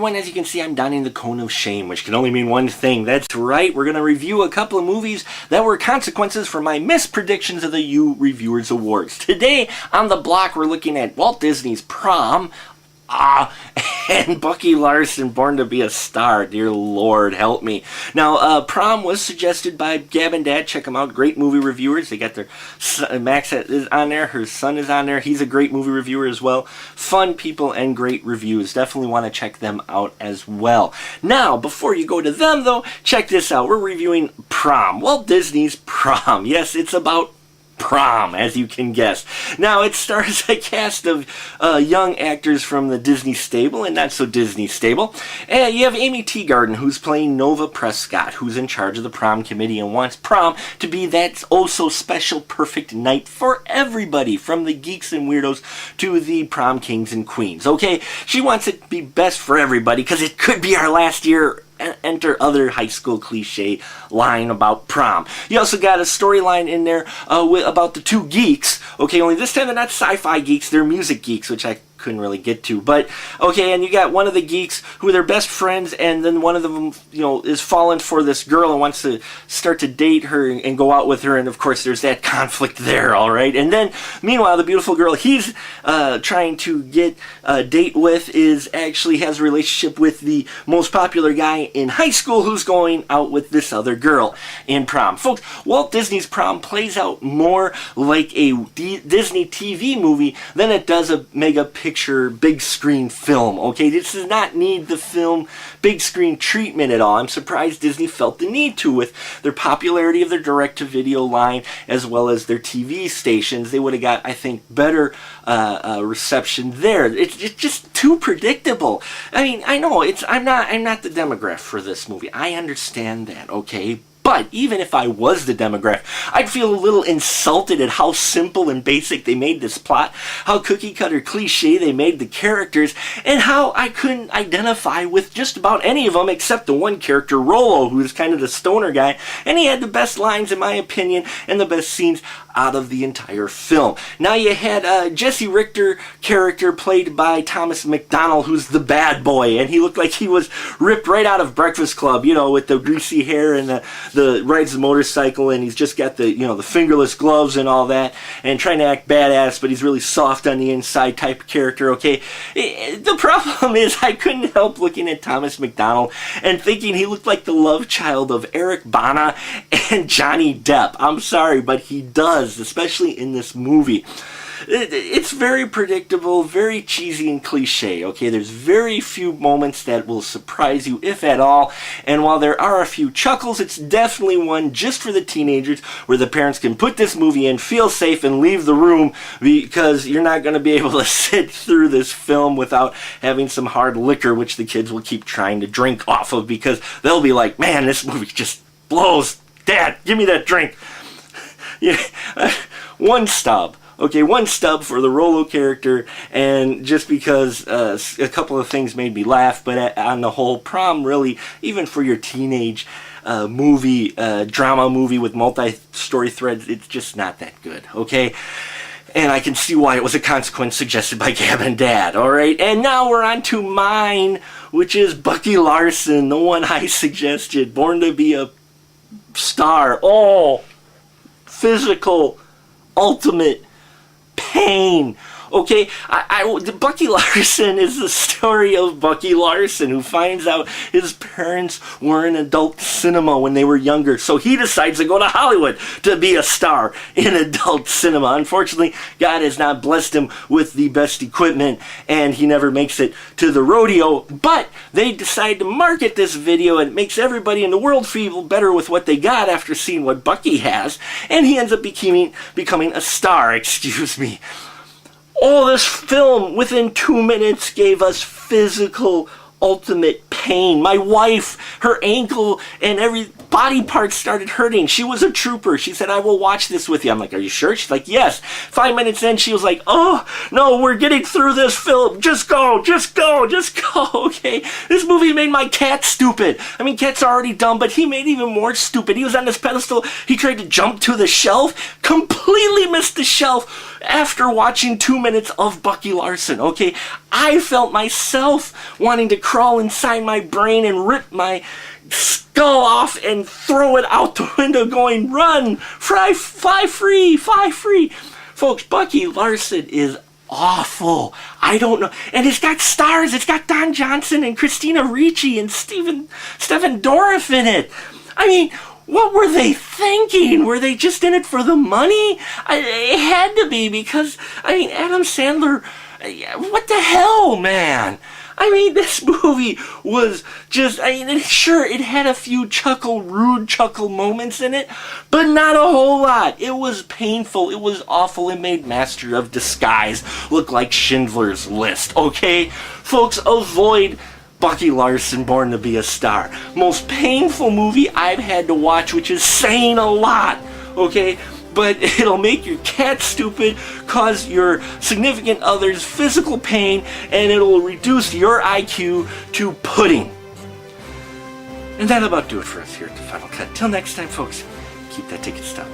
everyone, as you can see, I'm donning the cone of shame, which can only mean one thing. That's right, we're going to review a couple of movies that were consequences for my mispredictions of the YouReviewers Awards. Today, on the block, we're looking at Walt Disney's Prom, and Bucky Larson Born to be a Star. Dear Lord, help me. Now, Prom was suggested by Gab and Dad. Check them out. Great movie reviewers. They got their son, Max is on there. Her son is on there. He's a great movie reviewer as well. Fun people and great reviews. Definitely want to check them out as well. Now, before you go to them, though, check this out. We're reviewing Prom. Walt Disney's Prom. Yes, it's about prom, as you can guess. Now, it stars a cast of young actors from the Disney stable and not so Disney stable. And you have Amy Teagarden, who's playing Nova Prescott, who's in charge of the prom committee and wants prom to be that oh-so-special, perfect night for everybody, from the geeks and weirdos to the prom kings and queens. Okay, she wants it to be best for everybody because it could be our last year. Enter other high school cliche line about prom. You also got a storyline in there about the two geeks. Okay, only this time they're not sci-fi geeks, they're music geeks, which I couldn't really get to. But, okay, and you got one of the geeks who are their best friends, and then one of them, you know, is fallen for this girl and wants to start to date her and go out with her, and of course there's that conflict there, all right? And then, meanwhile, the beautiful girl he's trying to get a date with actually has a relationship with the most popular guy in high school who's going out with this other girl in Prom. Folks, Walt Disney's Prom plays out more like a Disney TV movie than it does a mega picture big screen film. Okay, this does not need the film big screen treatment at all. I'm surprised Disney felt the need to with their popularity of their direct-to-video line as well as their TV stations. They would have got, I think, better reception there. It's just too predictable. I mean, I know I'm not the demographic for this movie. I understand that, okay? But even if I was the demographic, I'd feel a little insulted at how simple and basic they made this plot, how cookie-cutter cliche they made the characters, and how I couldn't identify with just about any of them except the one character, Rollo, who is kind of the stoner guy, and he had the best lines, in my opinion, and the best scenes out of the entire film. Now you had Jesse Richter character played by Thomas McDonald, who's the bad boy, and he looked like he was ripped right out of Breakfast Club, you know, with the greasy hair and the rides the motorcycle, and he's just got the, you know, the fingerless gloves and all that, and trying to act badass, but he's really soft on the inside type of character, okay? The problem is I couldn't help looking at Thomas McDonald and thinking he looked like the love child of Eric Bana and Johnny Depp. I'm sorry, but he does, especially in this movie. It's very predictable, very cheesy and cliche, okay? There's very few moments that will surprise you, if at all, and while there are a few chuckles, it's definitely one just for the teenagers where the parents can put this movie in, feel safe, and leave the room, because you're not going to be able to sit through this film without having some hard liquor, which the kids will keep trying to drink off of, because they'll be like, man, this movie just blows. Dad, give me that drink. Yeah, one stub. Okay, one stub for the Rollo character, and just because a couple of things made me laugh, but on the whole, Prom really, even for your teenage movie, drama movie with multi-story threads, it's just not that good, okay? And I can see why it was a consequence suggested by Gab and Dad, alright? And now we're on to mine, which is Bucky Larson, the one I suggested, Born to be a Star. Oh, physical, ultimate pain. Okay, Bucky Larson is the story of Bucky Larson, who finds out his parents were in adult cinema when they were younger, so he decides to go to Hollywood to be a star in adult cinema. Unfortunately, God has not blessed him with the best equipment, and he never makes it to the rodeo, but they decide to market this video, and it makes everybody in the world feel better with what they got after seeing what Bucky has, and he ends up becoming a star, excuse me. All this film, within 2 minutes, gave us physical, ultimate pain. My wife, her ankle, and body parts started hurting. She was a trooper. She said, I will watch this with you. I'm like, are you sure? She's like, yes. 5 minutes in, she was like, oh, no, we're getting through this, Philip. Just go, just go, just go, okay? This movie made my cat stupid. I mean, cat's already dumb, but he made even more stupid. He was on this pedestal. He tried to jump to the shelf, completely missed the shelf after watching 2 minutes of Bucky Larson, okay? I felt myself wanting to crawl inside my brain and rip my skull off and throw it out the window going, run, fly free, fly free. Folks, Bucky Larson is awful. I don't know. And it's got stars. It's got Don Johnson and Christina Ricci and Stephen Dorff in it. I mean, what were they thinking? Were they just in it for the money? It had to be because, I mean, Adam Sandler, what the hell, man? I mean, this movie was just, I mean, sure, it had a few rude chuckle moments in it, but not a whole lot. It was painful. It was awful. It made Master of Disguise look like Schindler's List, okay? Folks, avoid Bucky Larson, Born to be a Star. Most painful movie I've had to watch, which is saying a lot, okay? But it'll make your cat stupid, cause your significant other's physical pain, and it'll reduce your IQ to pudding. And that'll about do it for us here at the Final Cut. Till next time, folks, keep that ticket stub.